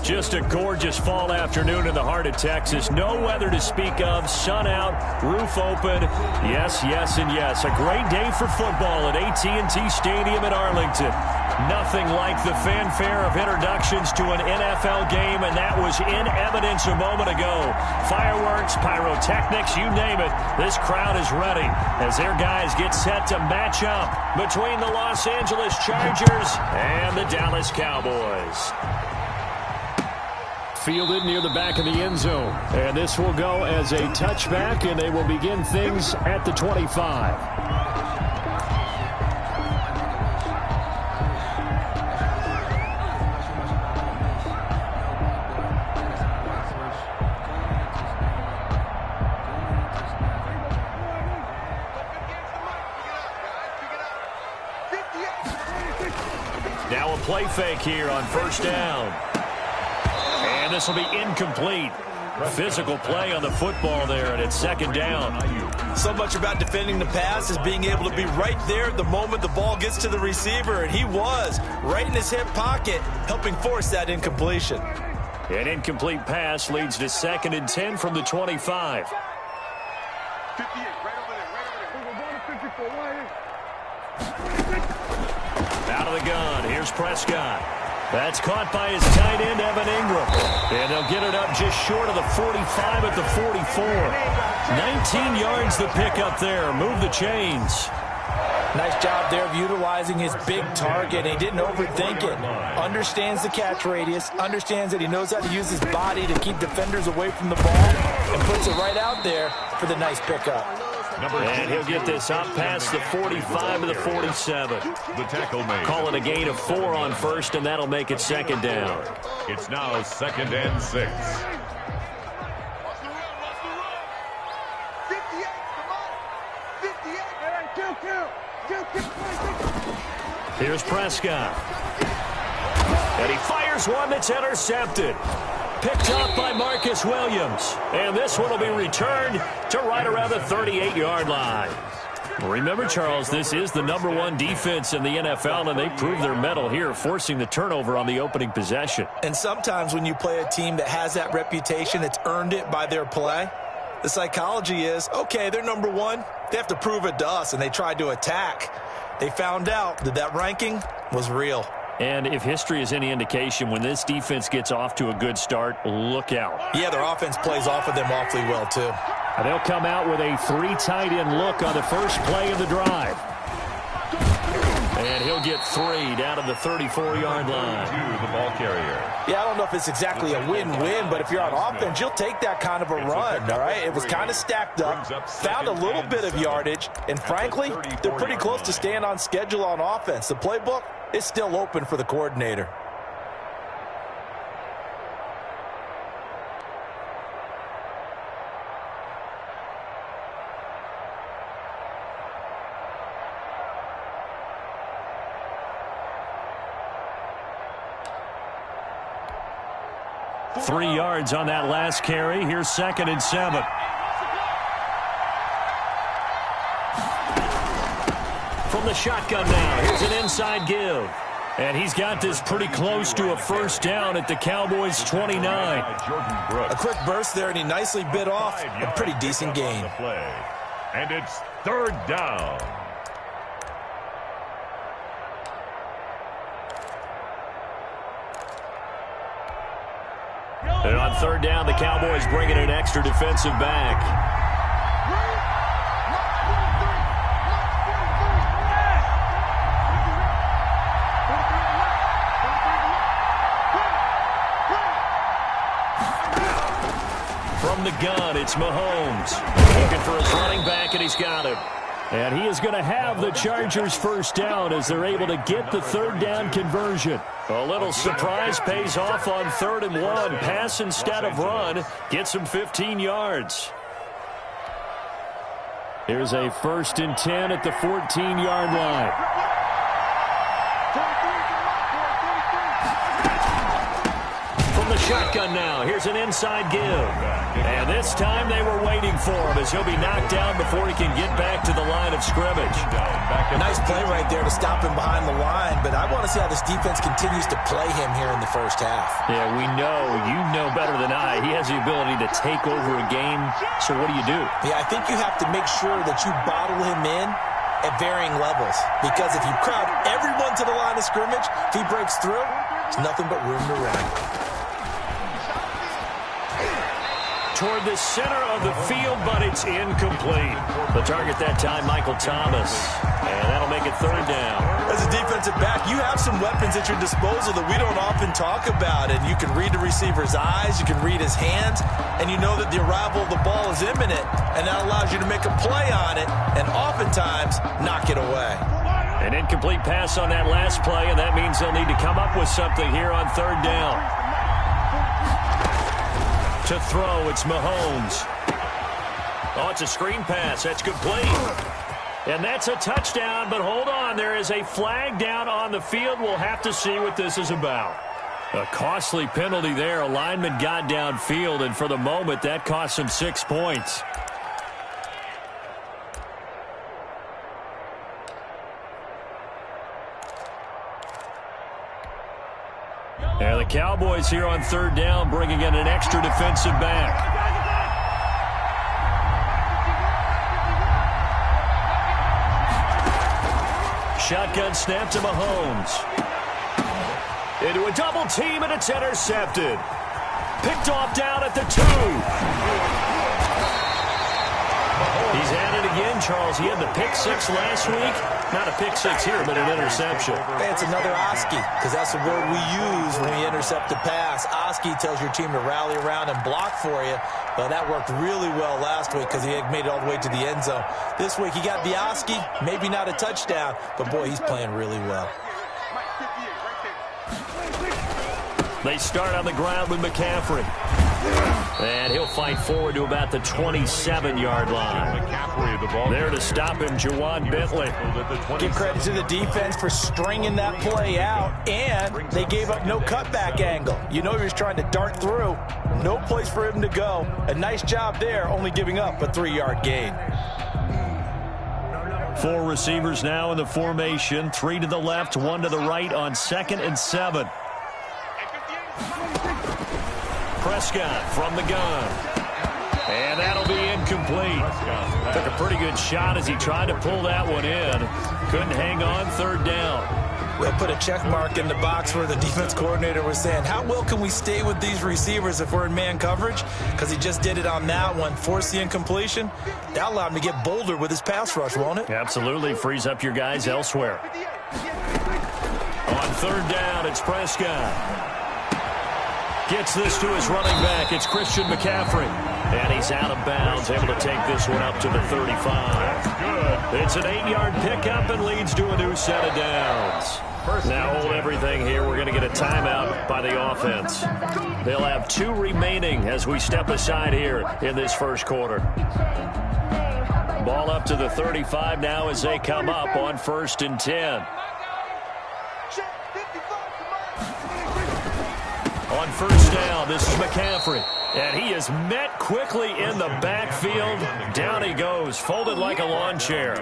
Just a gorgeous fall afternoon in the heart of Texas. No weather to speak of. Sun out, roof open. Yes, yes, and yes. A great day for football at AT&T Stadium in Arlington. Nothing like the fanfare of introductions to an NFL game, and that was in evidence a moment ago. Fireworks, pyrotechnics, you name it. This crowd is ready as their guys get set to match up between the Los Angeles Chargers and the Dallas Cowboys. Fielded near the back of the end zone. And this will go as a touchback, and they will begin things at the 25. Now a play fake here on first down. And this will be incomplete. Physical play on the football there, and it's second down. So much about defending the pass is being able to be right there the moment the ball gets to the receiver, and he was right in his hip pocket, helping force that incompletion. An incomplete pass leads to 2nd and 10 from the 25. 58, right over there. Out of the gun, here's Prescott. That's caught by his tight end, Evan Ingram. And they'll get it up just short of the 45 at the 44. 19 yards the pick up there. Move the chains. Nice job there of utilizing his big target. He didn't overthink it. Understands the catch radius. Understands that he knows how to use his body to keep defenders away from the ball. And puts it right out there for the nice pickup. And he'll get this up past the 45 to the 47. The tackle made. Call it a gain of 4 on first, and that'll make it second down. It's now 2nd and 6. 58, come on. 58. Here's Prescott. And he fires one that's intercepted. Picked up by Marcus Williams. And this one will be returned to right around the 38-yard line. Remember, Charles, this is the #1 defense in the NFL, and they proved their mettle here, forcing the turnover on the opening possession. And sometimes when you play a team that has that reputation, it's earned it by their play. The psychology is, okay, they're #1. They have to prove it to us, and they tried to attack. They found out that that ranking was real. And if history is any indication, when this defense gets off to a good start, look out. Yeah, their offense plays off of them awfully well, too. And they'll come out with a 3 tight end look on the first play of the drive. And he'll get 3 down to the 34-yard line. To the ball carrier. Yeah, I don't know if it's exactly a win-win, but if you're on offense, you'll take that kind of a run, all right? It was kind of stacked up, found a little bit of yardage, and frankly, they're pretty close to staying on schedule on offense. The playbook is still open for the coordinator. Three yards on that last carry. Here's 2nd and 7. From the shotgun now, here's an inside give. And he's got this pretty close to a first down at the Cowboys' 29. A quick burst there, and he nicely bit off a pretty decent gain. And it's 3rd down. And on 3rd down, the Cowboys bring in an extra defensive back. From the gun, it's Mahomes. Looking for his running back, and he's got him. And he is going to have the Chargers first down as they're able to get the 3rd down conversion. A little surprise pays off on 3rd and 1. Pass instead of run. Gets him 15 yards. Here's a 1st and 10 at the 14-yard line. From the Shotgun now. Here's an inside give. And this time they were waiting for him as he'll be knocked down before he can get back to the line of scrimmage. Nice play right there to stop him behind the line, but I want to see how this defense continues to play him here in the first half. Yeah, you know better than I. He has the ability to take over a game, so what do? Yeah, I think you have to make sure that you bottle him in at varying levels, because if you crowd everyone to the line of scrimmage, if he breaks through, there's nothing but room to run. Toward the center of the field, but it's incomplete. The target that time, Michael Thomas. And that'll make it third down. As a defensive back, you have some weapons at your disposal that we don't often talk about. And you can read the receiver's eyes, you can read his hands, and you know that the arrival of the ball is imminent. And that allows you to make a play on it and oftentimes knock it away. An incomplete pass on that last play, and that means they'll need to come up with something here on third down. To throw, it's Mahomes. Oh, it's a screen pass. That's complete. And that's a touchdown, but hold on. There is a flag down on the field. We'll have to see what this is about. A costly penalty there. A lineman got downfield, and for the moment, that cost him 6 points. And the Cowboys here on third down, bringing in an extra defensive back. Shotgun snap to Mahomes. Into a double team, and it's intercepted. Picked off down at the 2. He's at it again, Charles. He had the pick 6 last week. Not a pick 6 here, but an interception. Hey, it's another Oski, because that's the word we use when we intercept a pass. Oski tells your team to rally around and block for you. But that worked really well last week because he had made it all the way to the end zone. This week he got the Oski, maybe not a touchdown, but boy, he's playing really well. They start on the ground with McCaffrey. And he'll fight forward to about the 27-yard line. There to stop him, Juwan Bentley. Give credit to the defense for stringing that play out, and they gave up no cutback angle. You know he was trying to dart through. No place for him to go. A nice job there, only giving up a 3-yard gain. 4 receivers now in the formation. 3 to the left, 1 to the right on 2nd and 7. Prescott from the gun. And that'll be incomplete. Took a pretty good shot as he tried to pull that one in. Couldn't hang on, third down. We'll put a check mark in the box where the defense coordinator was saying, how well can we stay with these receivers if we're in man coverage? Because he just did it on that one, forced the incompletion. That allowed him to get bolder with his pass rush, won't it? Absolutely. Frees up your guys elsewhere. On third down, it's Prescott. Gets this to his running back. It's Christian McCaffrey. And he's out of bounds, able to take this one up to the 35. It's an 8-yard pickup and leads to a new set of downs. Now hold everything here. We're going to get a timeout by the offense. They'll have 2 remaining as we step aside here in this first quarter. Ball up to the 35 now as they come up on 1st and 10. On first down, this is McCaffrey. And he is met quickly in the backfield. Down he goes, folded like a lawn chair.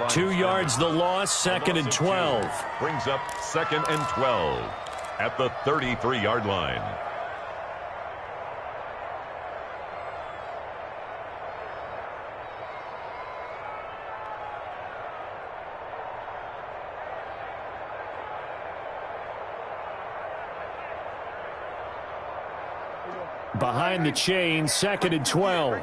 2 yards the loss, 2nd and 12. Brings up 2nd and 12 at the 33-yard line. Behind the chain, 2nd and 12.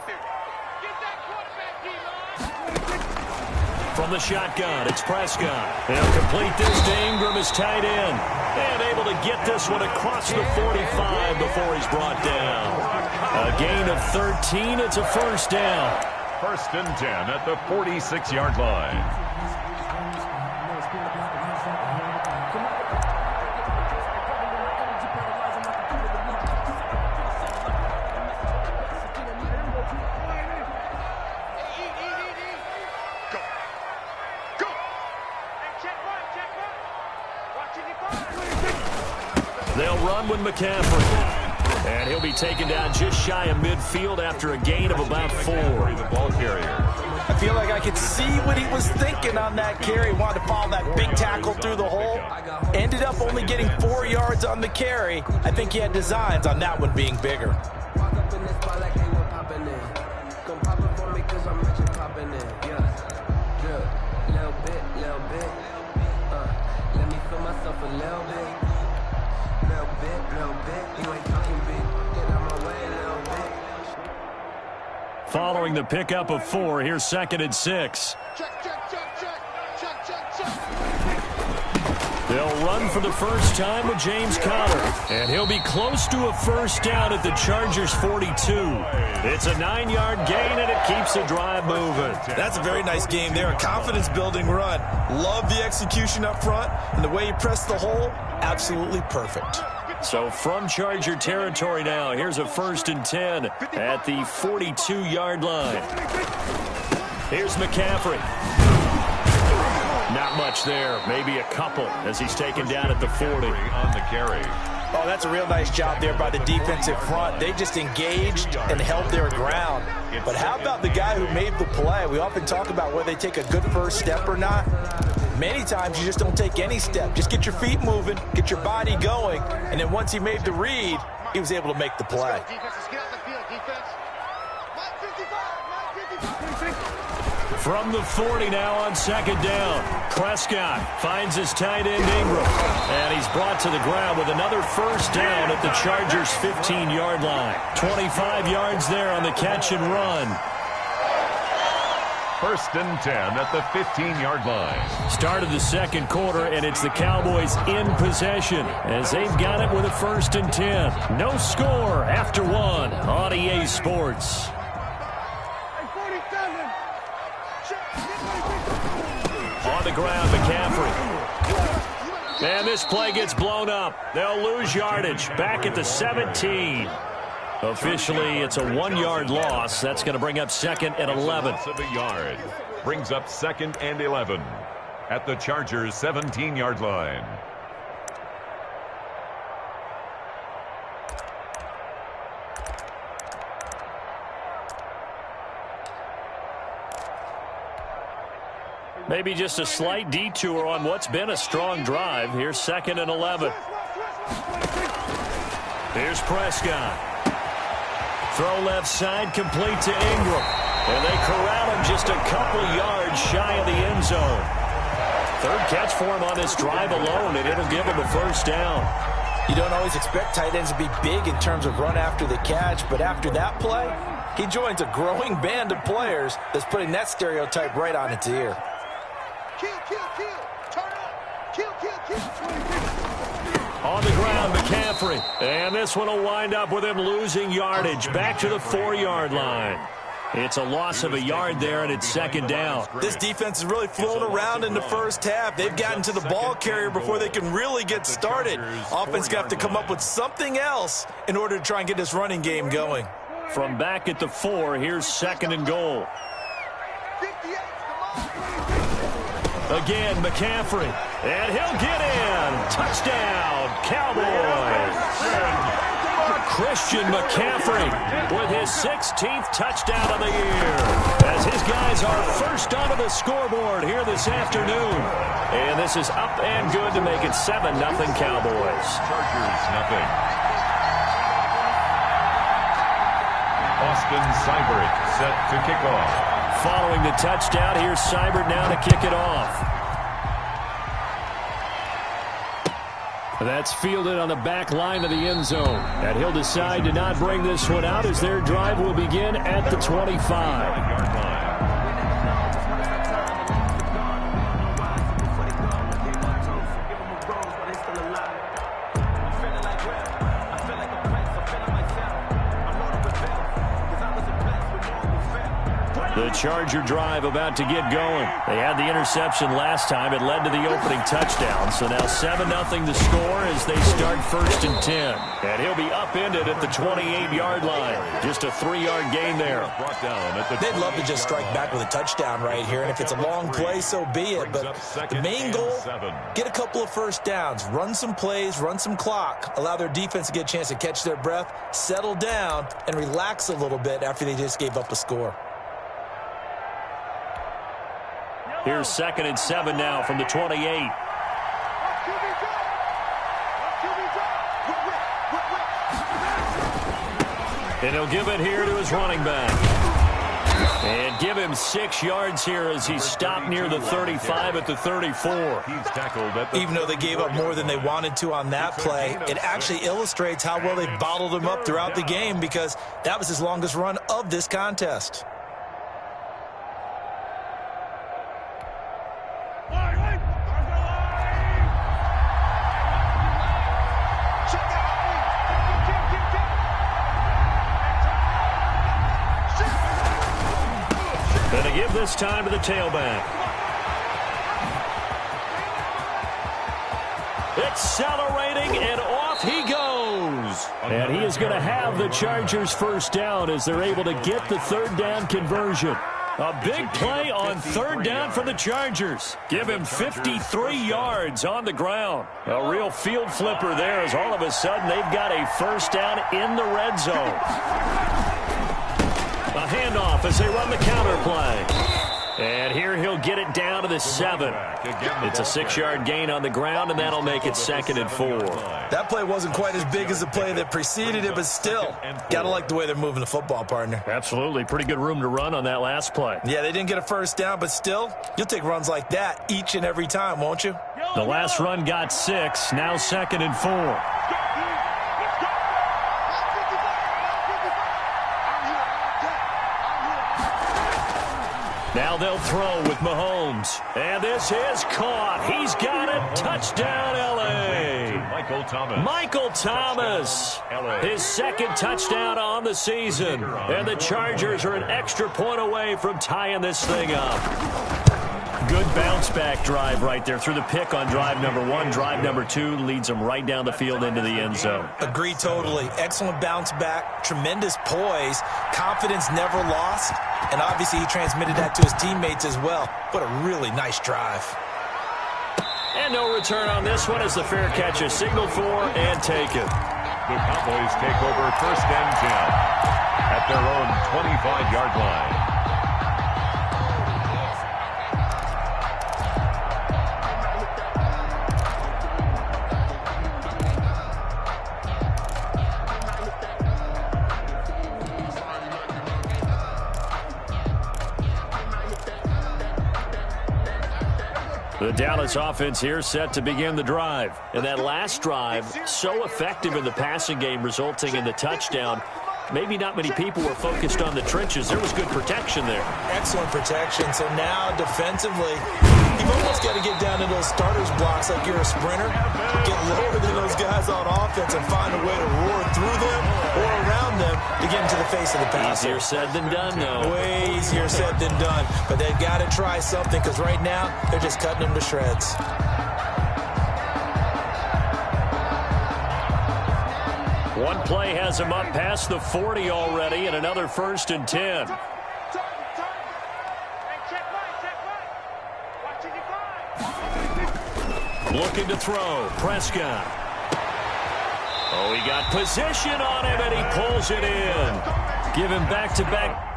From the shotgun, it's Prescott. They'll complete this to Ingram as tight end. And able to get this one across the 45 before he's brought down. A gain of 13, it's a first down. 1st and 10 at the 46-yard line. They'll run with McCaffrey. And he'll be taken down just shy of midfield after a gain of about 4. The ball carrier. I feel like I could see what he was thinking on that carry. Wanted to follow that big tackle through the hole. Ended up only getting 4 yards on the carry. I think he had designs on that one being bigger. Following the pickup of 4, here's 2nd and 6. They'll run for the first time with James Conner, and he'll be close to a first down at the Chargers' 42. It's a 9-yard gain, and it keeps the drive moving. That's a very nice game there, a confidence-building run. Love the execution up front, and the way he pressed the hole, absolutely perfect. So from Charger territory now, here's a 1st and 10 at the 42-yard line. Here's McCaffrey. Not much there, maybe a couple as he's taken down at the 40. On the carry. Oh, that's a real nice job there by the defensive front. They just engaged and held their ground. But how about the guy who made the play? We often talk about whether they take a good first step or not. Many times you just don't take any step. Just get your feet moving, get your body going, and then once he made the read, he was able to make the play. From the 40 now on 2nd down. Prescott finds his tight end Ingram. And he's brought to the ground with another first down at the Chargers' 15-yard line. 25 yards there on the catch and run. 1st and 10 at the 15-yard line. Start of the 2nd quarter, and it's the Cowboys in possession as they've got it with a 1st and 10. No score after 1 on EA Sports. On the ground, McCaffrey. And this play gets blown up. They'll lose yardage. Back at the 17. Officially, it's a 1-yard loss. That's going to bring up 2nd and 11. Loss of a yard. Brings up 2nd and 11 at the Chargers' 17-yard line. Maybe just a slight detour on what's been a strong drive. Here's 2nd and 11. Here's Prescott. Throw left side, complete to Ingram. And they corral him just a couple yards shy of the end zone. 3rd catch for him on this drive alone, and it'll give him a first down. You don't always expect tight ends to be big in terms of run after the catch, but after that play, he joins a growing band of players that's putting that stereotype right on its ear. On the ground, McCaffrey. And this one will wind up with him losing yardage back to the 4-yard line. It's a loss of a yard there, and it's 2nd down. This defense is really flown around in the first half. They've gotten to the ball carrier before they can really get started. Offense going to have to come up with something else in order to try and get this running game going. From back at the 4, here's 2nd and goal. Again, McCaffrey. And he'll get in. Touchdown, Cowboys. Christian McCaffrey with his 16th touchdown of the year as his guys are first onto the scoreboard here this afternoon. And this is up and good to make it 7-0 Cowboys. Chargers nothing. Austin Seibert set to kick off. Following the touchdown, here's Seibert now to kick it off. That's fielded on the back line of the end zone. And he'll decide to not bring this one out as their drive will begin at the 25. The Charger drive about to get going. They had the interception last time. It led to the opening touchdown. So now 7-0 the score as they start 1st and 10. And he'll be upended at the 28-yard line. Just a 3-yard gain there. They'd love to just strike back with a touchdown right here. And if it's a long play, so be it. But the main goal, get a couple of first downs. Run some plays, run some clock. Allow their defense to get a chance to catch their breath, settle down, and relax a little bit after they just gave up a score. Here's 2nd and 7 now from the 28. And he'll give it here to his running back. And give him 6 yards here as he's stopped near the 35 at the 34. He's tackled at the Even though they gave up more than they wanted to on that play, it actually illustrates how well they bottled him up throughout the game because that was his longest run of this contest. Going to give this time to the tailback. Accelerating, and off he goes. And he is going to have the Chargers first down as they're able to get the 3rd down conversion. A big play on 3rd down for the Chargers. Give him 53 yards on the ground. A real field flipper there as all of a sudden they've got a first down in the red zone. A handoff as they run the counter play. And here he'll get it down to the 7. It's a 6-yard gain on the ground, and that'll make it 2nd and 4. That play wasn't quite as big as the play that preceded it, but still, gotta like the way they're moving the football, partner. Absolutely. Pretty good room to run on that last play. Yeah, they didn't get a first down, but still, you'll take runs like that each and every time, won't you? The last run got 6. Now 2nd and 4. Now they'll throw with Mahomes. And this is caught. He's got it. Touchdown, L.A. Michael Thomas. His 2nd touchdown on the season. And the Chargers are an extra point away from tying this thing up. Good bounce-back drive right there through the pick on drive number 1. Drive number 2 leads them right down the field into the end zone. Agree totally. Excellent bounce-back, tremendous poise, confidence never lost, and obviously he transmitted that to his teammates as well. What a really nice drive. And no return on this one as the fair catch is signaled for and taken. The Cowboys take over 1st and 10 at their own 25-yard line. The Dallas offense here set to begin the drive. And that last drive, so effective in the passing game, resulting in the touchdown. Maybe not many people were focused on the trenches. There was good protection there. Excellent protection. So now defensively, you've almost got to get down to those starters blocks like you're a sprinter. Get lower than those guys on offense and find a way to roar through them or around them to get into the face of the passer. Easier said than done, though. Way easier said than done. But they've got to try something because right now they're just cutting them to shreds. One play has him up past the 40 already, and another 1st and 10. Looking to throw. Prescott. Oh, he got position on him, and he pulls it in. Give him back-to-back.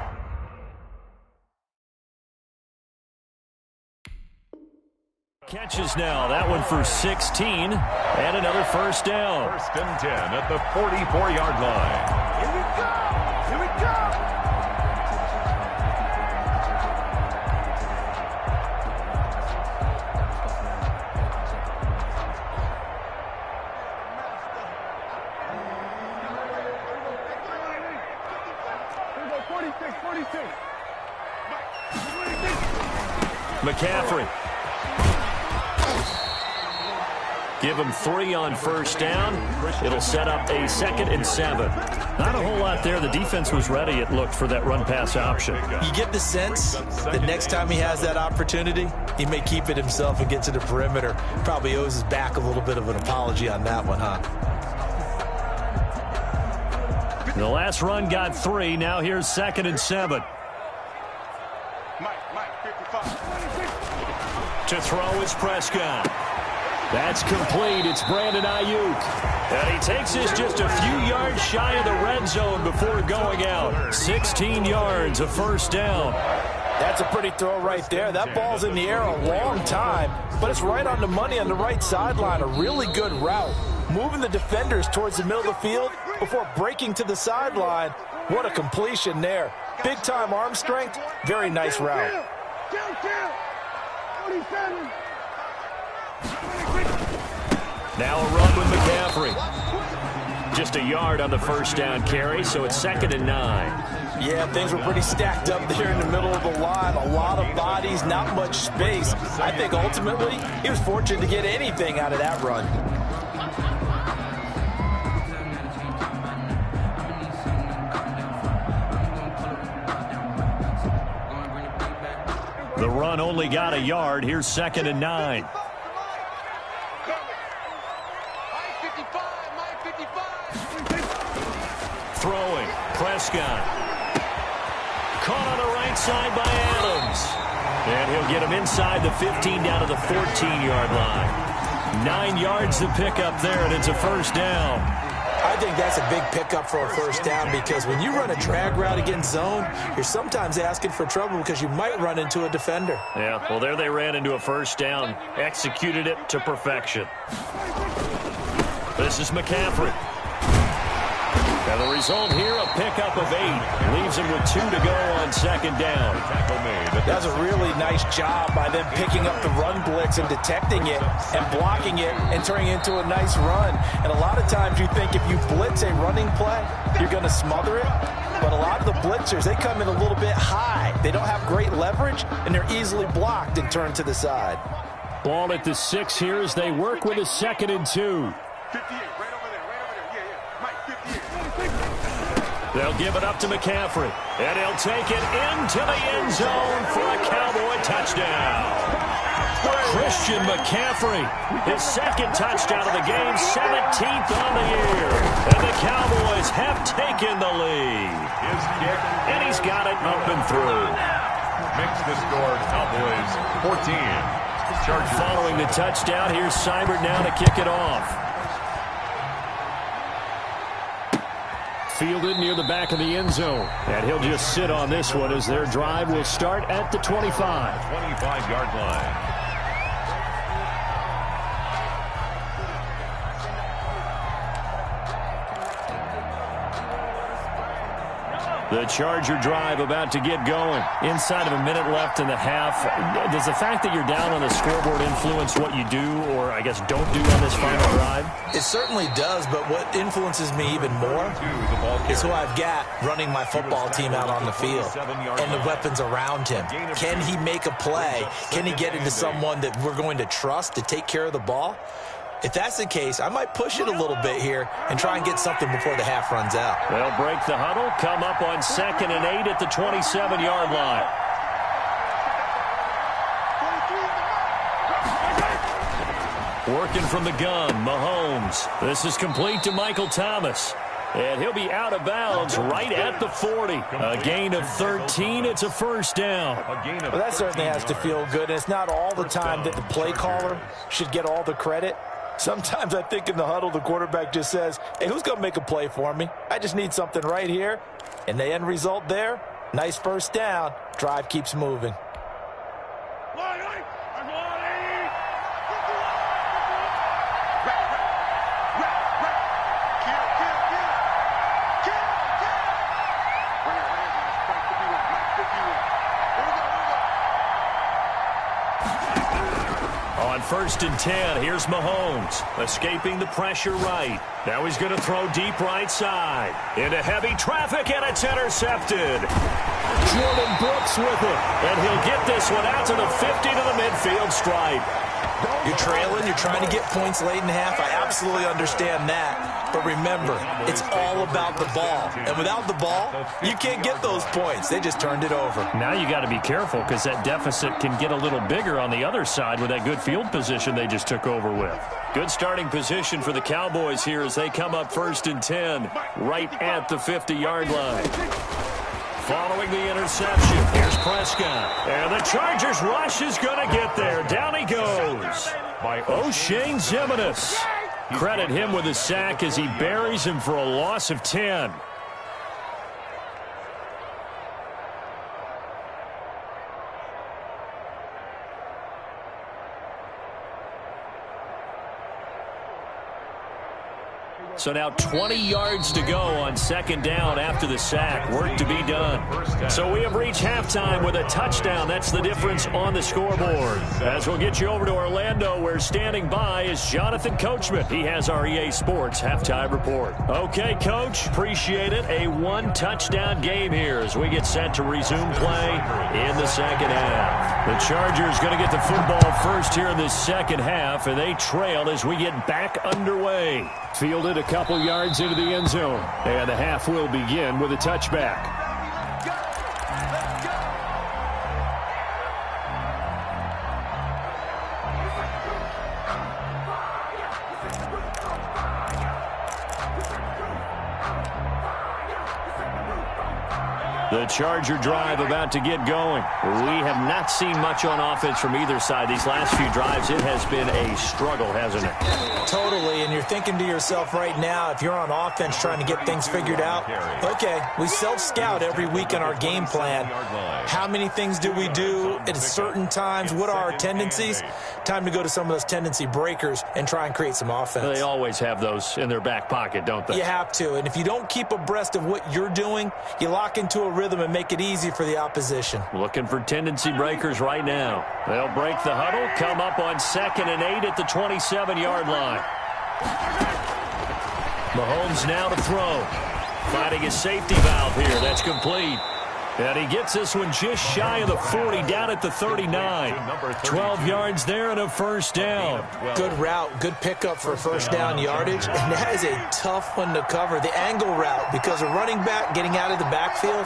Catches now. That one for 16. And another first down. 1st and 10 at the 44-yard line. Here we go! Here we go! Here we go, 46. McCaffrey. Give him 3 on first down. It'll set up a 2nd and 7. Not a whole lot there. The defense was ready, it looked, for that run-pass option. You get the sense that next time he has that opportunity, he may keep it himself and get to the perimeter. Probably owes his back a little bit of an apology on that one, huh? The last run got 3. Now here's 2nd and 7. To throw is Prescott. That's complete. It's Brandon Ayuk. And he takes this just a few yards shy of the red zone before going out. 16 yards, a first down. That's a pretty throw right there. That ball's in the air a long time, but it's right on the money on the right sideline. A really good route. Moving the defenders towards the middle of the field before breaking to the sideline. What a completion there. Big-time arm strength. Very nice route. 47. Now a run with McCaffrey. Just a yard on the first down carry, so it's 2nd and 9. Yeah, things were pretty stacked up there in the middle of the line. A lot of bodies, not much space. I think ultimately he was fortunate to get anything out of that run. The run only got a yard. Here's 2nd and 9. Throwing, Prescott. Caught on the right side by Adams. And he'll get him inside the 15 down to the 14-yard line. 9 yards to pick up there, and it's a first down. I think that's a big pickup for a first down because when you run a drag route against zone, you're sometimes asking for trouble because you might run into a defender. Yeah, well, there they ran into a first down. Executed it to perfection. This is McCaffrey. And the result here, a pickup of 8. Leaves him with 2 to go on 2nd down. That's a really nice job by them picking up the run blitz and detecting it and blocking it and turning it into a nice run. And a lot of times you think if you blitz a running play, you're going to smother it. But a lot of the blitzers, they come in a little bit high. They don't have great leverage, and they're easily blocked and turned to the side. Ball at the 6 here as they work with a 2nd and 2. 58, right over there. Yeah. Mike, 58. They'll give it up to McCaffrey, and he'll take it into the end zone for a Cowboy touchdown. Christian McCaffrey, his 2nd touchdown of the game, 17th on the year. And the Cowboys have taken the lead. His kick, And he's got it up and through. makes the score Cowboys 14. Chargers. Following the touchdown, here's Seibert now to kick it off. Fielded near the back of the end zone. And he'll just sit on this one as their drive will start at the 25. 25-yard line. The Charger drive about to get going. Inside of a minute left in the half. Does the fact that you're down on the scoreboard influence what you do or, I guess, don't do on this final drive? It certainly does, but what influences me even more is who I've got running my football team out on the field and the weapons around him. Can he make a play? Can he get into someone that we're going to trust to take care of the ball? If that's the case, I might push it a little bit here and try and get something before the half runs out. They'll break the huddle, come up on 2nd and 8 at the 27-yard line. Working from the gun, Mahomes. This is complete to Michael Thomas. And he'll be out of bounds right at the 40. A gain of 13. It's a first down. Well, that certainly has to feel good. And it's not all the time that the play caller should get all the credit. Sometimes I think in the huddle, the quarterback just says, hey, who's going to make a play for me? I just need something right here. And the end result there, nice first down. Drive keeps moving. On 1st and 10, here's Mahomes, escaping the pressure right. Now he's going to throw deep right side. Into heavy traffic, and it's intercepted. Jordan Brooks with it. And he'll get this one out to the 50 to the midfield stripe. You're trailing, you're trying to get points late in the half. I absolutely understand that. But remember, it's all about the ball. And without the ball, you can't get those points. They just turned it over. Now you got to be careful because that deficit can get a little bigger on the other side with that good field position they just took over with. Good starting position for the Cowboys here as they come up 1st and 10 right at the 50-yard line. Following the interception, here's Prescott. And the Chargers rush is going to get there. Down he goes by O'Shane Ximines. Credit him with a sack as he buries him for a loss of 10. So now 20 yards to go on 2nd down after the sack. Work to be done. So we have reached halftime with a touchdown. That's the difference on the scoreboard. As we'll get you over to Orlando, where standing by is Jonathan Coachman. He has our EA Sports halftime report. Okay, Coach, appreciate it. A 1-touchdown game here as we get set to resume play in the 2nd half. The Chargers going to get the football first here in this 2nd half, and they trail as we get back underway. Fielded a couple yards into the end zone. And the half will begin with a touchback. The Charger drive about to get going. We have not seen much on offense from either side. These last few drives, it has been a struggle, hasn't it? Totally, and you're thinking to yourself right now, if you're on offense trying to get things figured out, okay, we self-scout every week in our game plan. How many things do we do at certain times? What are our tendencies? Time to go to some of those tendency breakers and try and create some offense. They always have those in their back pocket, don't they? You have to, and if you don't keep abreast of what you're doing, you lock into a rhythm and make it easy for the opposition. Looking for tendency breakers right now. They'll break the huddle, come up on 2nd and 8 at the 27-yard line. Mahomes now to throw. Finding his safety valve here. That's complete. And he gets this one just shy of the 40, down at the 39. 12 yards there and a 1st down. Good route, good pickup for 1st down yardage, and that is a tough one to cover. The angle route, because a running back getting out of the backfield,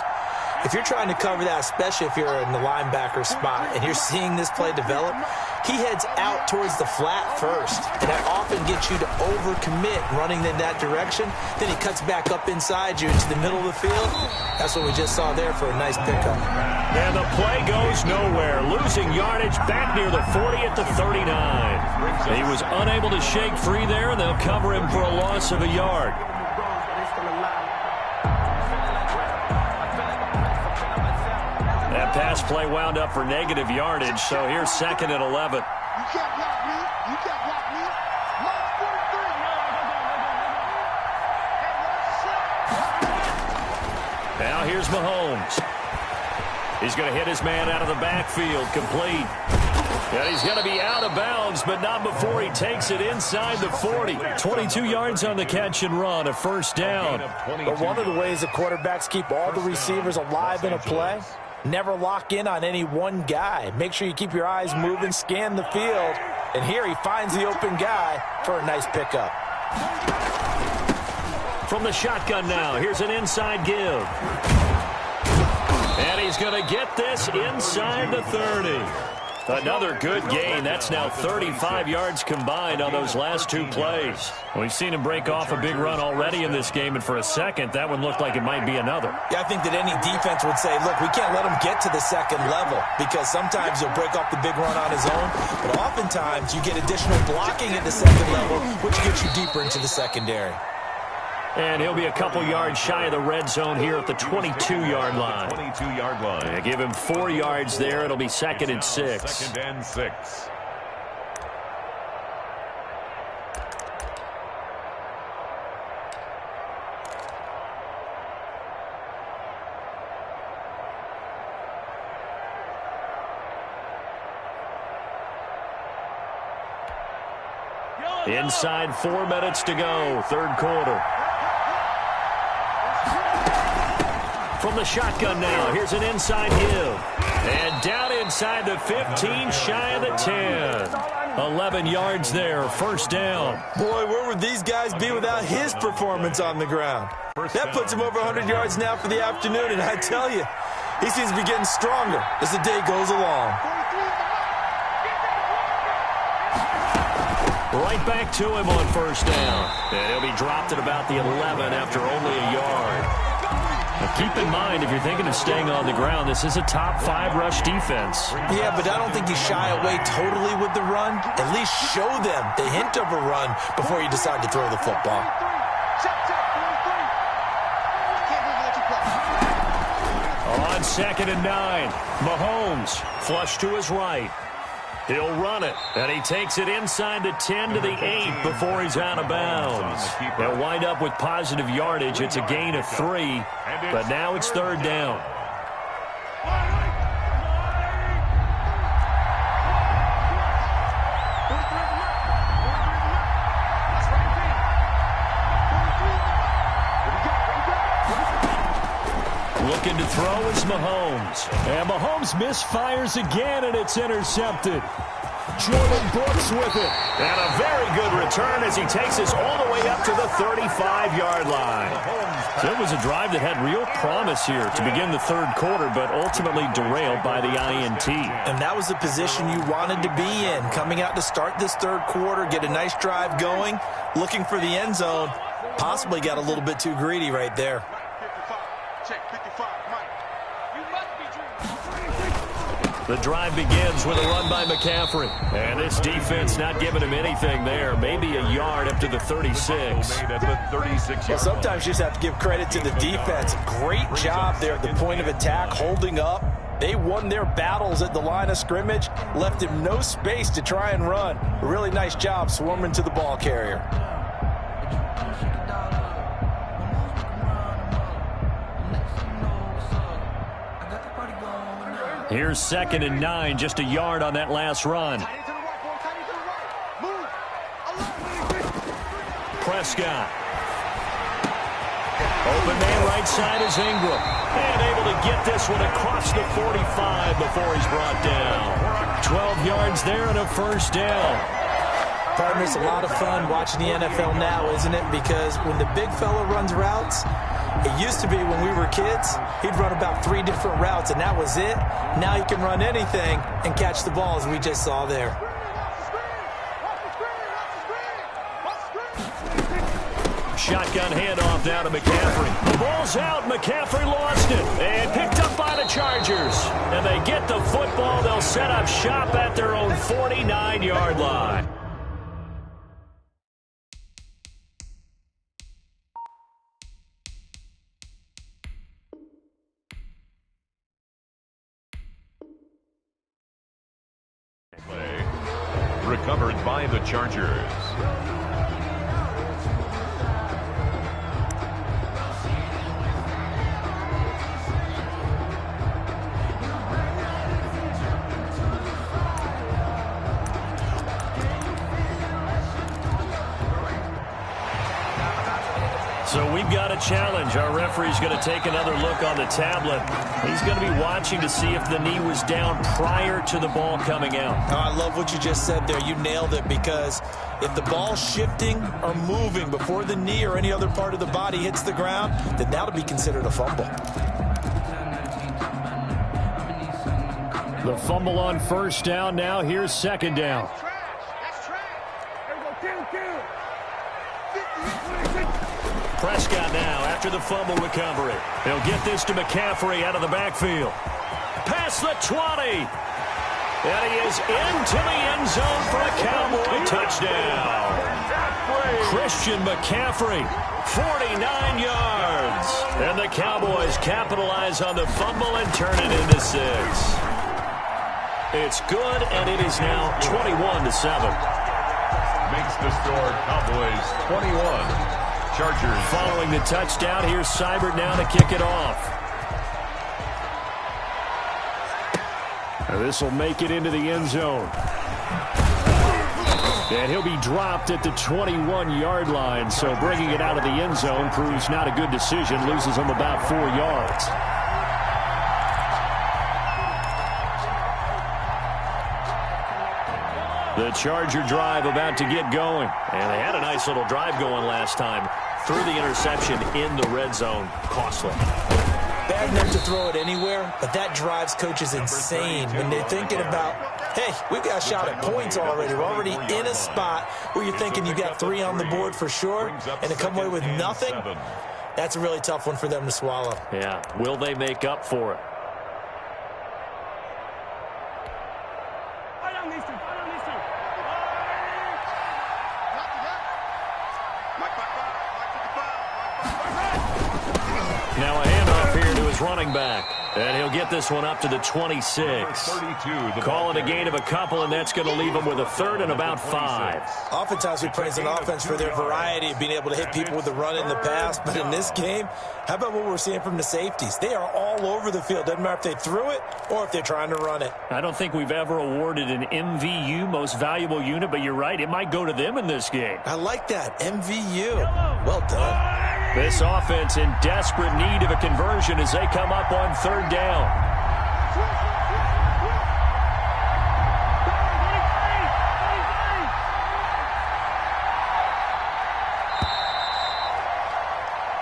if you're trying to cover that, especially if you're in the linebacker spot and you're seeing this play develop, he heads out towards the flat first, and that often gets you to overcommit running in that direction. Then he cuts back up inside you into the middle of the field. That's what we just saw there for a nice pickup. And the play goes nowhere, losing yardage back near the 40 at the 39. He was unable to shake free there, and they'll cover him for a loss of a yard. That pass play wound up for negative yardage, so here's 2nd and 11. You can't block me. You can't block me. Line 43. Now here's Mahomes. He's going to hit his man out of the backfield, complete. And he's going to be out of bounds, but not before he takes it inside the 40. 22 yards on the catch and run, a 1st down. But one of the ways the quarterbacks keep all the receivers alive in a play, never lock in on any one guy. Make sure you keep your eyes moving, scan the field. And here he finds the open guy for a nice pickup. From the shotgun now, here's an inside give. And he's going to get this inside the 30. Another good gain. That's now 35 yards combined on those last 2 plays. We've seen him break off a big run already in this game, and for a second, that one looked like it might be another. Yeah, I think that any defense would say, look, we can't let him get to the 2nd level, because sometimes he'll break off the big run on his own, but oftentimes you get additional blocking at the 2nd level, which gets you deeper into the secondary. And he'll be a couple yards shy of the red zone here at the 22-yard line. 22-yard line. They give him 4 yards there. It'll be 2nd and 6. 2nd and 6. Inside 4 minutes to go, 3rd quarter. from the shotgun now. Here's an inside give. And down inside the 15, shy of the 10. 11 yards there, first down. Boy, where would these guys be without his performance on the ground? That puts him over 100 yards now for the afternoon, and I tell you, he seems to be getting stronger as the day goes along. Right back to him on first down. And he'll be dropped at about the 11 after only a yard. Now keep in mind, if you're thinking of staying on the ground, this is a top 5 rush defense. Yeah, but I don't think you shy away totally with the run. At least show them the hint of a run before you decide to throw the football. On 2nd and 9, Mahomes flush to his right. He'll run it, and he takes it inside the 10 to the 8 before he's out of bounds. They'll wind up with positive yardage. It's a gain of 3, but now it's 3rd down. Looking to throw is Mahomes. And Mahomes misfires again, and it's intercepted. Jordan Brooks with it. And a very good return as he takes us all the way up to the 35-yard line. So it was a drive that had real promise here to begin the 3rd quarter, but ultimately derailed by the INT. And that was the position you wanted to be in, coming out to start this 3rd quarter, get a nice drive going, looking for the end zone. Possibly got a little bit too greedy right there. The drive begins with a run by McCaffrey. And this defense not giving him anything there. Maybe a yard up to the 36. Well, sometimes you just have to give credit to the defense. Great job there at the point of attack, holding up. They won their battles at the line of scrimmage, left him no space to try and run. A really nice job swarming to the ball carrier. Here's 2nd and 9, just a yard on that last run. Prescott. Open man right side is Ingram. And able to get this one across the 45 before he's brought down. 12 yards there and a first down. Partner, it's a lot of fun watching the NFL now, isn't it? Because when the big fella runs routes, it used to be when we were kids, he'd run about 3 different routes, and that was it. Now he can run anything and catch the ball, as we just saw there. Shotgun handoff now to McCaffrey. The ball's out. McCaffrey lost it. And picked up by the Chargers. And they get the football. They'll set up shop at their own 49-yard line. Recovered by the Chargers. So we've got a challenge. Our referee's going to take another look on the tablet. He's going to be watching to see if the knee was down prior to the ball coming out. Oh, I love what you just said there. You nailed it, because if the ball's shifting or moving before the knee or any other part of the body hits the ground, then that'll be considered a fumble. The fumble on first down now. Here's 2nd down. Prescott now after the fumble recovery. He'll get this to McCaffrey out of the backfield. Past the 20. And he is into the end zone for a Cowboy touchdown. Christian McCaffrey, 49 yards. And the Cowboys capitalize on the fumble and turn it into 6. It's good, and it is now 21-7. Makes the score Cowboys 21. Chargers. Following the touchdown, here's Seibert now to kick it off. This will make it into the end zone. And he'll be dropped at the 21-yard line, so bringing it out of the end zone proves not a good decision, loses him about 4 yards. The Charger drive about to get going. And they had a nice little drive going last time. Threw the interception in the red zone. Costly. Bad enough to throw it anywhere, but that drives coaches insane when they're thinking about, hey, we've got a shot at points already. We're already in a spot where you're thinking you got 3 on the board for sure, and to come away with nothing, that's a really tough one for them to swallow. Yeah, will they make up for it? Now a handoff here to his running back. And he'll get this one up to the 26. Call it a gain of a couple, and that's going to leave him with a third and about 5. Oftentimes we praise an offense for their variety of being able to hit people with the run in the pass. But in this game, how about what we're seeing from the safeties? They are all over the field. Doesn't matter if they threw it or if they're trying to run it. I don't think we've ever awarded an MVU, most valuable unit, but you're right. It might go to them in this game. I like that. MVU. Well done. This offense in desperate need of a conversion as they come up on third down.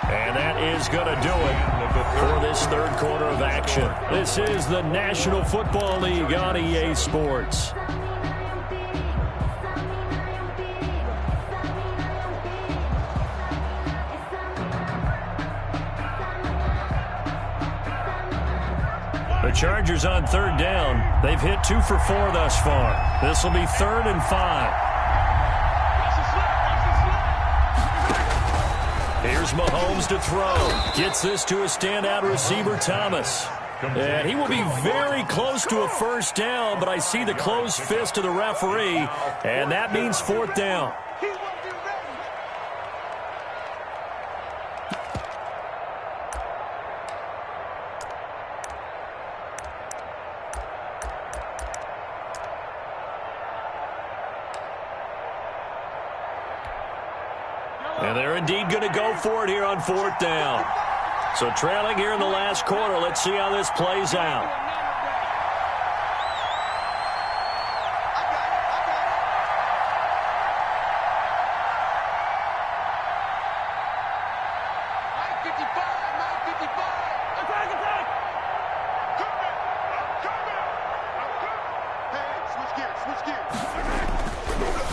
And that is going to do it for this third quarter of action. This is the National Football League on EA Sports. The Chargers on third down. They've hit 2 for 4 thus far. This will be 3rd and 5. Here's Mahomes to throw. Gets this to a standout receiver, Thomas. And he will be very close to a first down, but I see the closed fist of the referee, and that means 4th down. And they're indeed going to go for it here on 4th down. So trailing here in the last quarter. Let's see how this plays out.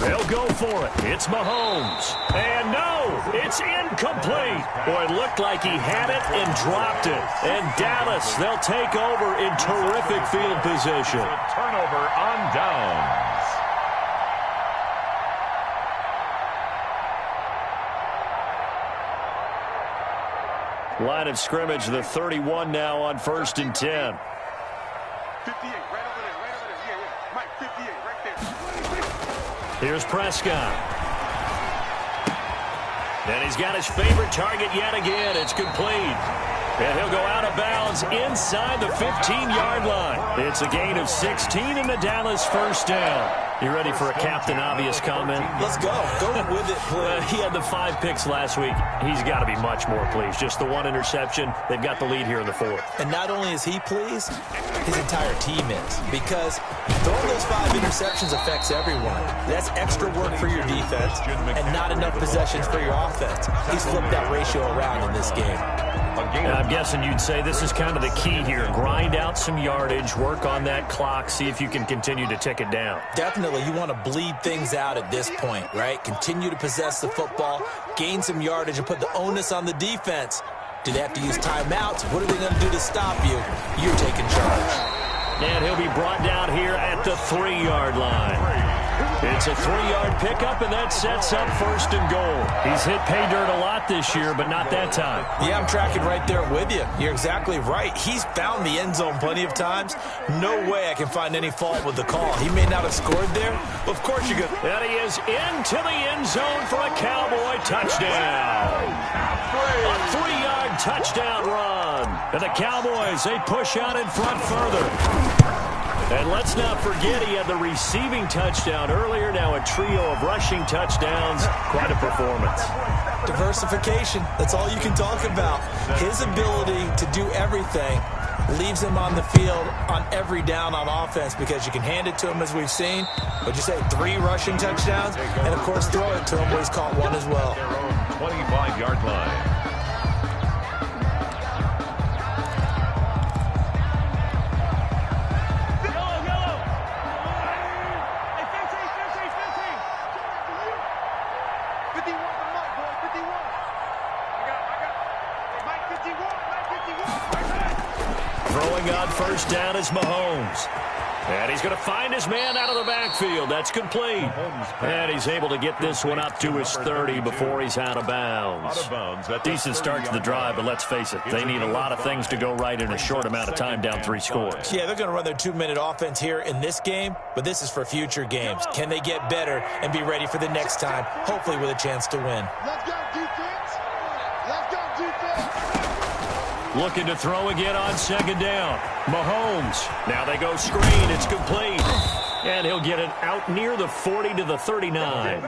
They'll go for it. It's Mahomes. And no, it's incomplete. Boy, it looked like he had it and dropped it. And Dallas, they'll take over in terrific field position. Turnover on downs. Line of scrimmage, the 31 now on 1st and 10. 58, right over there. Yeah. Mike, 58, right there. Here's Prescott. And he's got his favorite target yet again. It's complete. And he'll go out of bounds inside the 15-yard line. It's a gain of 16 and the Dallas first down. You ready for a Captain Obvious comment? Let's go. Go with it, please. He had the 5 picks last week. He's got to be much more pleased. Just the 1 interception. They've got the lead here in the 4th. And not only is he pleased, his entire team is. Because throwing those 5 interceptions affects everyone. That's extra work for your defense and not enough possessions for your offense. He's flipped that ratio around in this game. And I'm guessing you'd say this is kind of the key here. Grind out some yardage, work on that clock, see if you can continue to tick it down. Definitely, you want to bleed things out at this point, right? Continue to possess the football, gain some yardage, and put the onus on the defense. Do they have to use timeouts? What are they going to do to stop you? You're taking charge. And he'll be brought down here at the 3-yard line. It's a 3-yard pickup, and that sets up 1st and goal. He's hit pay dirt a lot this year, but not that time. Yeah, I'm tracking right there with you. You're exactly right. He's found the end zone plenty of times. No way I can find any fault with the call. He may not have scored there. Of course you could. And he is into the end zone for a Cowboy touchdown. A 3-yard touchdown run. And the Cowboys, they push out in front further. And let's not forget he had the receiving touchdown earlier. Now a trio of rushing touchdowns. Quite a performance. Diversification. That's all you can talk about. His ability to do everything leaves him on the field on every down on offense because you can hand it to him as we've seen. What'd you say, 3 rushing touchdowns? And, of course, throw it to him where he's caught 1 as well. Their own 25-yard line. Throwing on first down is Mahomes. And he's going to find his man out of the backfield. That's complete. And he's able to get this one up to his 30 before he's out of bounds. Decent start to the drive, but let's face it, they need a lot of things to go right in a short amount of time, down 3 scores. Yeah, they're going to run their 2-minute offense here in this game, but this is for future games. Can they get better and be ready for the next time, hopefully with a chance to win? Let's go, defense. Let's go, defense. Looking to throw again on second down. Mahomes. Now they go screen. It's complete. And he'll get it out near the 40 to the 39.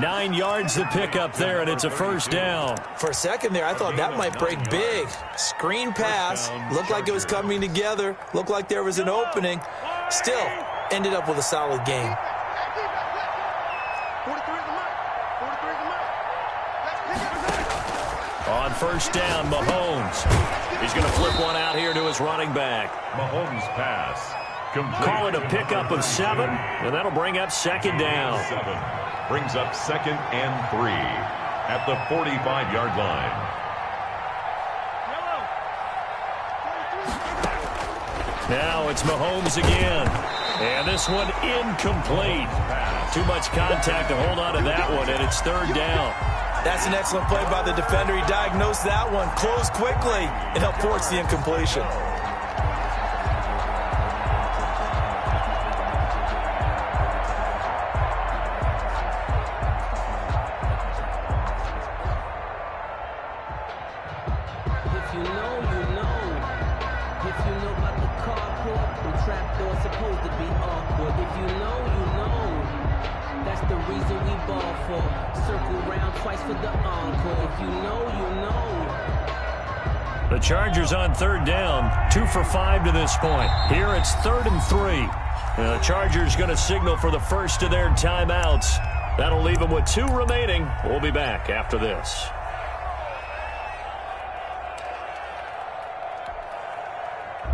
9 yards to pick up there, and it's a first down. For a second there, I thought that might break big. Screen pass. Looked like it was coming together. Looked like there was an opening. Still, ended up with a solid game. 43 is the mark. 43 is the mark. Let's pick it. On first down, Mahomes. He's going to flip one out here to his running back. Mahomes pass. Complete. Call it a pickup of 7, and that'll bring up second down. 7 brings up 2nd and 3 at the 45-yard line. Now it's Mahomes again. And this one incomplete. Too much contact to hold on to that one, and it's 3rd down. That's an excellent play by the defender. He diagnosed that one, closed quickly, and helped force the incompletion. If you know, you know. If you know about the carport, the trapdoor supposed to be awkward. If you know, you know. That's the reason we ball for. Circle round twice for the encore. If you know, you know. The Chargers on 3rd down, 2 for 5 to this point. Here it's 3rd and 3. The Chargers going to signal for the first of their timeouts. That'll leave them with 2 remaining. We'll be back after this.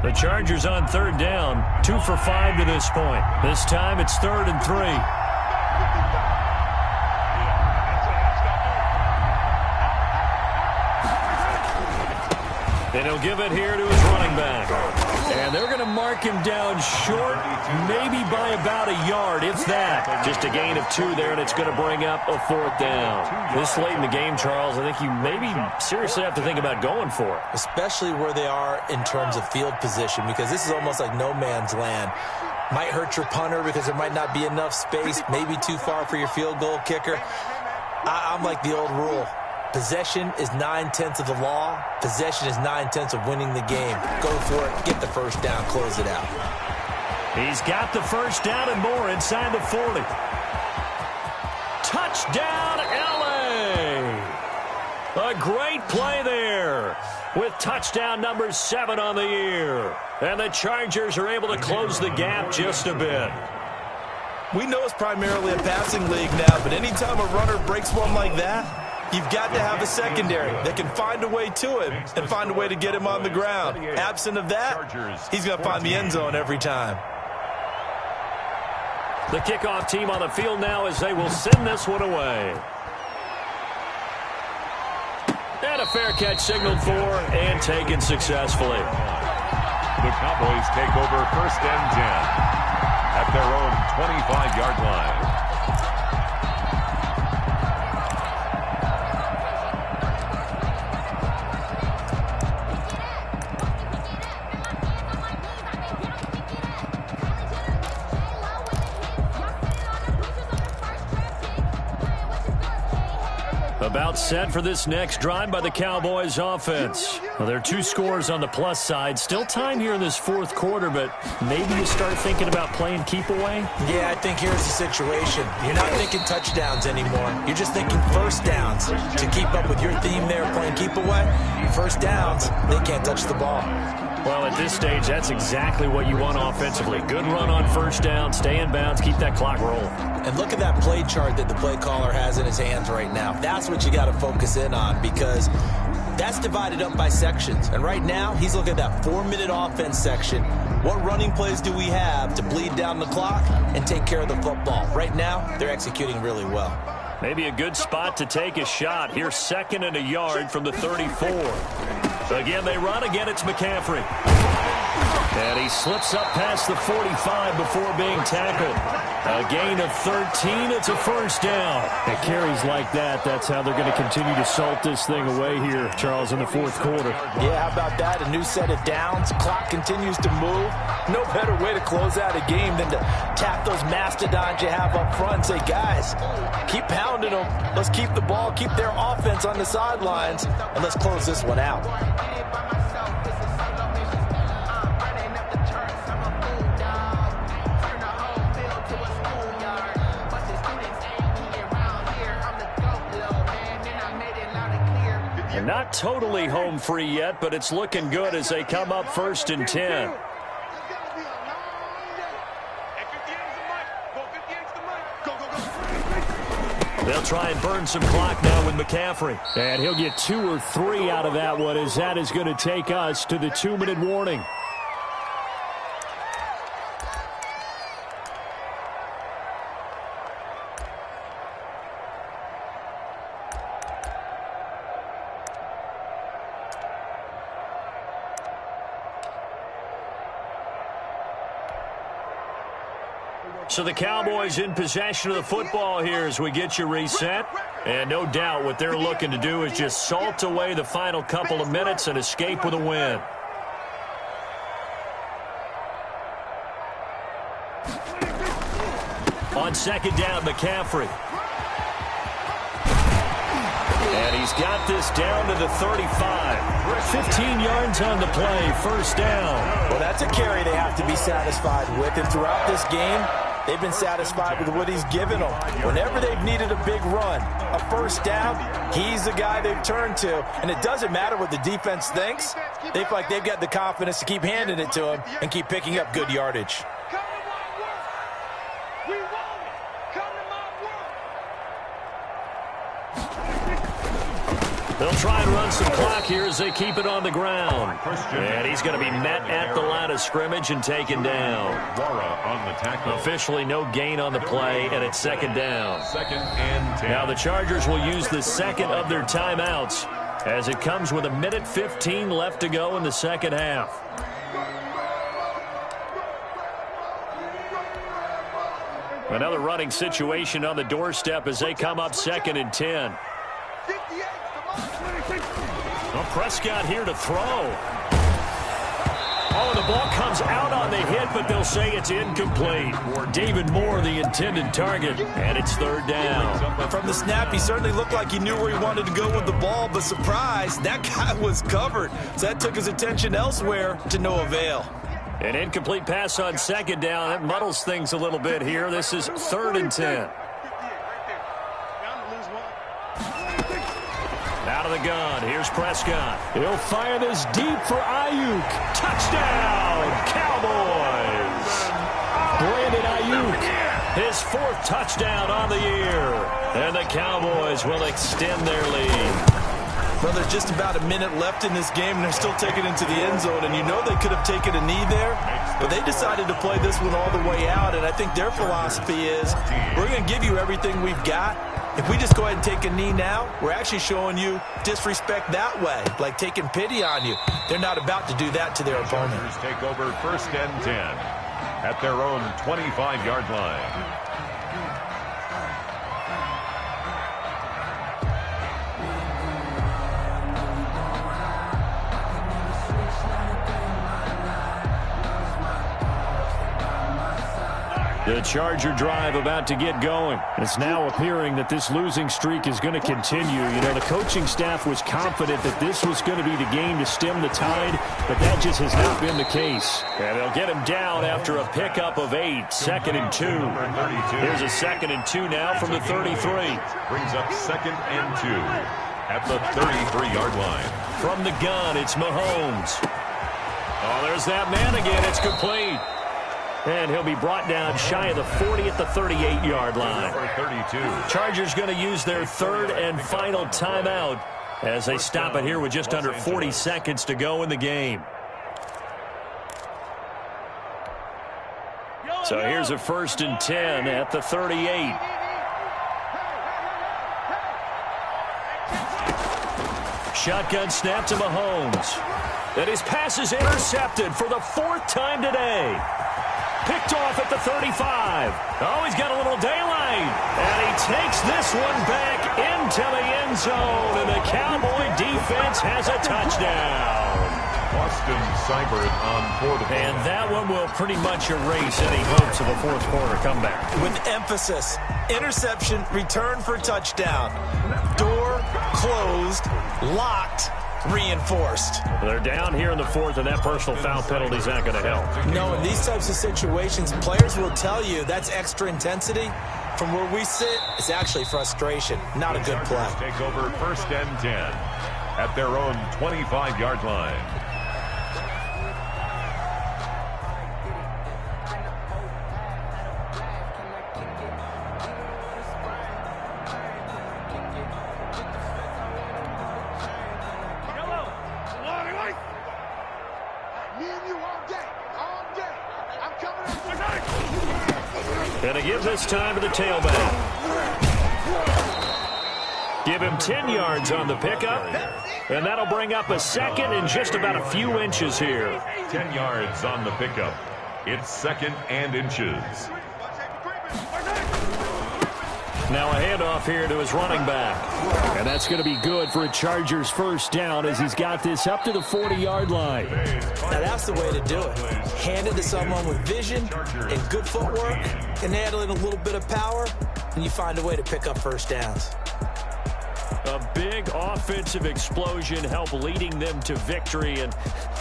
The Chargers on 3rd down, 2 for 5 to this point. This time it's 3rd and 3. And he'll give it here to his running back. And they're going to mark him down short, maybe by about a yard, if that. Just a gain of 2 there, and it's going to bring up a 4th down. This late in the game, Charles, I think you maybe seriously have to think about going for it. Especially where they are in terms of field position, because this is almost like no man's land. Might hurt your punter because there might not be enough space, maybe too far for your field goal kicker. I'm like the old rule. Possession is 9/10 of the law. Possession is 9/10 of winning the game. Go for it. Get the first down. Close it out. He's got the first down and more inside the 40. Touchdown, L.A. A great play there with touchdown number 7 on the year. And the Chargers are able to close the gap just a bit. We know it's primarily a passing league now, but anytime a runner breaks one like that, you've got to have a secondary that can find a way to him and find a way to get him on the ground. Absent of that, he's going to find the end zone every time. The kickoff team on the field now as they will send this one away. And a fair catch signaled for and taken successfully. The Cowboys take over 1st and 10 at their own 25-yard line. About set for this next drive by the Cowboys offense. Well, there are 2 scores on the plus side. Still time here in this 4th quarter, but maybe you start thinking about playing keep away? Yeah, I think here's the situation. You're not thinking touchdowns anymore. You're just thinking first downs. To keep up with your theme there, playing keep away, first downs, they can't touch the ball. Well, at this stage, that's exactly what you want offensively. Good run on first down, stay in bounds, keep that clock rolling. And look at that play chart that the play caller has in his hands right now. That's what you got to focus in on, because that's divided up by sections. And right now, he's looking at that 4-minute offense section. What running plays do we have to bleed down the clock and take care of the football? Right now, they're executing really well. Maybe a good spot to take a shot. Here's 2nd and a yard from the 34. Again, they run. Again, it's McCaffrey. And he slips up past the 45 before being tackled. A gain of 13. It's a first down. And carries like that, that's how they're going to continue to salt this thing away here, Charles, in the 4th quarter. Yeah, how about that? A new set of downs. Clock continues to move. No better way to close out a game than to tap those mastodons you have up front and say, guys, keep pounding them. Let's keep the ball, keep their offense on the sidelines, and let's close this one out. Not totally home free yet, but it's looking good as they come up 1st and 10. They'll try and burn some clock now with McCaffrey. And he'll get 2 or 3 out of that one, as that is going to take us to the 2-minute warning. So the Cowboys in possession of the football here as we get you reset. And no doubt what they're looking to do is just salt away the final couple of minutes and escape with a win. On 2nd down, McCaffrey. And he's got this down to the 35. 15 yards on the play, first down. Well, that's a carry they have to be satisfied with. And throughout this game, they've been satisfied with what he's given them. Whenever they've needed a big run, a first down, he's the guy they've turned to. And it doesn't matter what the defense thinks. They feel like they've got the confidence to keep handing it to him and keep picking up good yardage. They'll try and run some clock here as they keep it on the ground. And he's going to be met at the line of scrimmage and taken down. On the tackle. Officially no gain on the play, and it's 2nd down. 2nd and 10. Now the Chargers will use the 2nd of their timeouts as it comes with 1:15 left to go in the 2nd half. Another running situation on the doorstep as they come up 2nd and 10. Well, Prescott here to throw. Oh, the ball comes out on the hit, but they'll say it's incomplete. David Moore, the intended target, and it's 3rd down. From the snap, he certainly looked like he knew where he wanted to go with the ball, but surprise, that guy was covered. So that took his attention elsewhere to no avail. An incomplete pass on 2nd down. That muddles things a little bit here. This is 3rd and 10. Out of the gun. Here's Prescott. He'll fire this deep for Ayuk. Touchdown, Cowboys. Brandon Ayuk, his 4th touchdown on the year. And the Cowboys will extend their lead. Well, there's just about a minute left in this game, and they're still taking it into the end zone. And you know they could have taken a knee there, but they decided to play this one all the way out. And I think their philosophy is, we're going to give you everything we've got. If we just go ahead and take a knee now, we're actually showing you disrespect that way, like taking pity on you. They're not about to do that to their opponent. Take over 1st and 10 at their own 25-yard line. The Charger drive about to get going. It's now appearing that this losing streak is going to continue. You know, the coaching staff was confident that this was going to be the game to stem the tide, but that just has not been the case. And they'll get him down after a pickup of 8. 2nd and 2. Here's a 2nd and 2 now from the 33. Brings up 2nd and 2 at the 33-yard line. From the gun, it's Mahomes. Oh, there's that man again. It's complete. And he'll be brought down shy of the 40 at the 38-yard line. 32. Chargers going to use their third and final timeout as they stop it here with just under 40 seconds to go in the game. So here's a 1st and 10 at the 38. Shotgun snap to Mahomes. And his pass is intercepted for the 4th time today. Picked off at the 35. Oh, he's got a little daylight. And he takes this one back into the end zone. And the Cowboy defense has a touchdown. Austin Seibert on for the And that one will pretty much erase any hopes of a 4th quarter comeback. With emphasis, interception, return for touchdown. Door closed, locked, reinforced. They're down here in the 4th, and that personal foul penalty is not going to help. No, in these types of situations, players will tell you that's extra intensity. From where we sit, it's actually frustration, not a good play. Take over 1st and 10 at their own 25-yard line. And he gives this time to the tailback. Give him 10 yards on the pickup. And that'll bring up a 2nd and just about a few inches here. 10 yards on the pickup. It's 2nd and inches. Now a handoff here to his running back. And that's going to be good for a Chargers 1st down as he's got this up to the 40-yard line. Now that's the way to do it. Hand it to someone with vision and good footwork, and add in a little bit of power, and you find a way to pick up 1st downs. A big offensive explosion help leading them to victory. And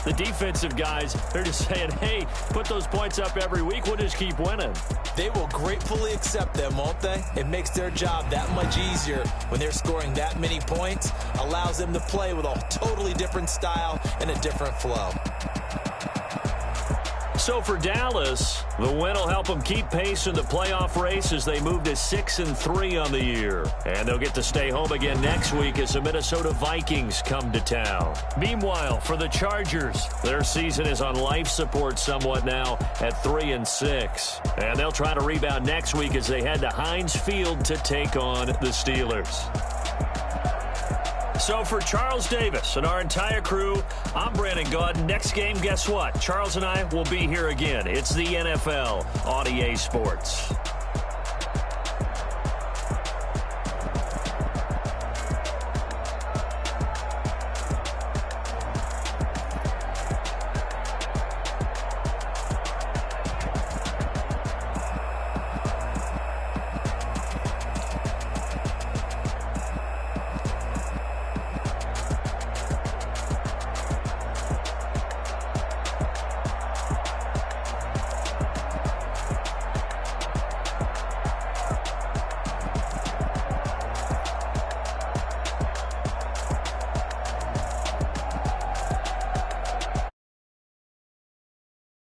the defensive guys, they're just saying, hey, put those points up every week. We'll just keep winning. They will gratefully accept them, won't they? It makes their job that much easier when they're scoring that many points. Allows them to play with a totally different style and a different flow. So for Dallas, the win will help them keep pace in the playoff race as they move to 6-3 on the year. And they'll get to stay home again next week as the Minnesota Vikings come to town. Meanwhile, for the Chargers, their season is on life support somewhat now at 3-6. And they'll try to rebound next week as they head to Heinz Field to take on the Steelers. So for Charles Davis and our entire crew, I'm Brandon Gaudin. Next game, guess what? Charles and I will be here again. It's the NFL on EA Sports.